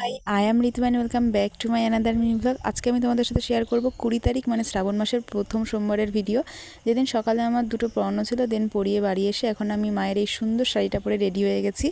High, I am Ritu and welcome back to my another mini blog. আজকে আমি তোমাদের সাথে শেয়ার করব 20 তারিখ মানে শ্রাবণ মাসের প্রথম সোমবারের ভিডিও। যেদিন সকালে আমার দুটো পড়ানো ছিল, দেন পড়িয়ে বাড়ি এসে এখন আমি মায়ের এই সুন্দর শাড়িটা পরে রেডি হয়ে গেছি।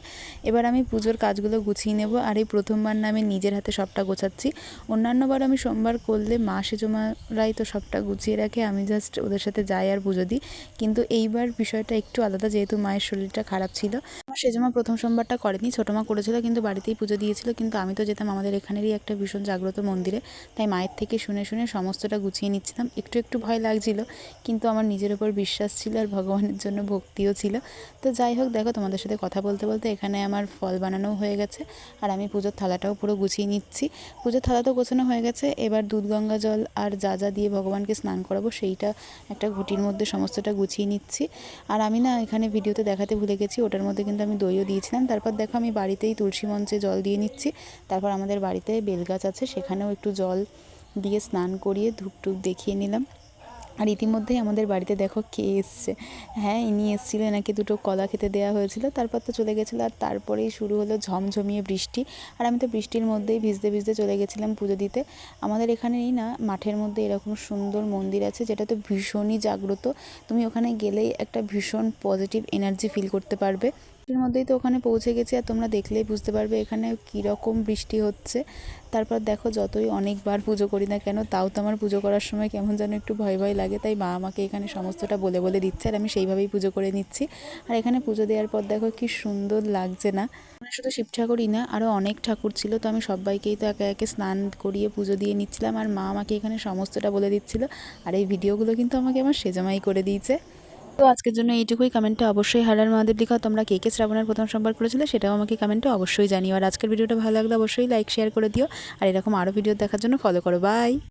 এবার আমি পুজোর কাজগুলো গুছিয়ে নেব, আর এই প্রথমবার না আমি নিজের হাতে সবটা গোছাচ্ছি। অন্যান্যবার আমি সোমবার করলে মা সেজমারাই তো সবটা গুছিয়ে রাখে, আমি জাস্ট ওদের সাথে যাই আর পুজো দিই। কিন্তু এইবার বিষয়টা একটু আলাদা, যেহেতু মায়ের শরীরটা খারাপ ছিল। আমার সেজমা প্রথম সোমবারটা করেনি, ছোটো মা করেছিল, কিন্তু বাড়িতেই পুজো দিয়েছিল। কিন্তু আমি তো যেতাম আমাদের এখানেরই একটা ভীষণ জাগ্রত মন্দিরে, তাই মায়ের থেকে শুনে শুনে সমস্তটা গুছিয়ে নিচ্ছিলাম। একটু একটু ভয় লাগছিল, কিন্তু আমার নিজের ওপর বিশ্বাস ছিল আর ভগবানের জন্য ভক্তিও ছিল। তো যাই হোক, দেখো তোমাদের সাথে কথা বলতে বলতে এখানে আমার ফল বানানোও হয়ে গেছে, আর আমি পুজোর থালাটাও পুরো গুছিয়ে নিচ্ছি। পুজোর থালা তো গোছানো হয়ে গেছে, এবার দুধ গঙ্গা জল আর যা যা দিয়ে ভগবানকে স্নান করাবো সেইটা একটা ঘটির মধ্যে সমস্তটা গুছিয়ে নিচ্ছি। আর আমি না এখানে ভিডিওতে দেখাতে ভুলে গেছি, ওটার মধ্যে কিন্তু আমি দইও দিয়েছিলাম। তারপর দেখো আমি বাড়িতেই তুলসী মঞ্চে জল দিয়ে নিচ্ছি। তারপর আমাদের বাড়িতে বেলগাছ আছে, সেখানেও একটু জল দিয়ে স্নান করিয়ে ধূপ টুপ দেখিয়ে নিলাম। আর ইতিমধ্যেই আমাদের বাড়িতে দেখো কে এসছে। হ্যাঁ, ইনি এসেছিলেন, এনাকে দুটো কলা খেতে দেওয়া হয়েছিল, তারপর তো চলে গেছিলো। আর তারপরেই শুরু হলো ঝমঝমিয়ে বৃষ্টি, আর আমি তো বৃষ্টির মধ্যেই ভিজতে ভিজতে চলে গেছিলাম পুজো দিতে। আমাদের এখানেই না মাঠের মধ্যে এরকম সুন্দর মন্দির আছে, যেটা তো ভীষণই জাগ্রত। তুমি ওখানে গেলেই একটা ভীষণ পজিটিভ এনার্জি ফিল করতে পারবে। এর মধ্যেই তো ওখানে পৌঁছে গেছি, আর তোমরা দেখলেই বুঝতে পারবে এখানে কীরকম বৃষ্টি হচ্ছে। তারপর দেখো, যতই অনেকবার পুজো করি না কেন, তাও তো আমার পুজো করার সময় কেমন যেন একটু ভয় ভয় লাগে, তাই মা আমাকে এখানে সমস্তটা বলে বলে দিচ্ছে, আর আমি সেইভাবেই পুজো করে নিচ্ছি। আর এখানে পুজো দেওয়ার পর দেখো কি সুন্দর লাগছে না। মানে শুধু শিব ঠাকুরই না, আরও অনেক ঠাকুর ছিল, তো আমি সবাইকেই তো একে একে স্নান করিয়ে পুজো দিয়ে নিচ্ছিলাম, আর মা আমাকে এখানে সমস্তটা বলে দিচ্ছিল। আর এই ভিডিওগুলো কিন্তু আমাকে আমার সেজমাই করে দিয়েছে। তো আজকের জন্য এইটুকুই। কমেন্টে অবশ্যই হর হর মহাদেব লিখো। তোমরা কে কে শ্রাবণের প্রথম সোমবার করেছিলে সেটাও আমাকে কমেন্টে অবশ্যই জানিও। আর আজকের ভিডিওটা ভালো লাগলে অবশ্যই লাইক শেয়ার করে দিও, আর এরকম আরও ভিডিও দেখার জন্য ফলো করো। বাই।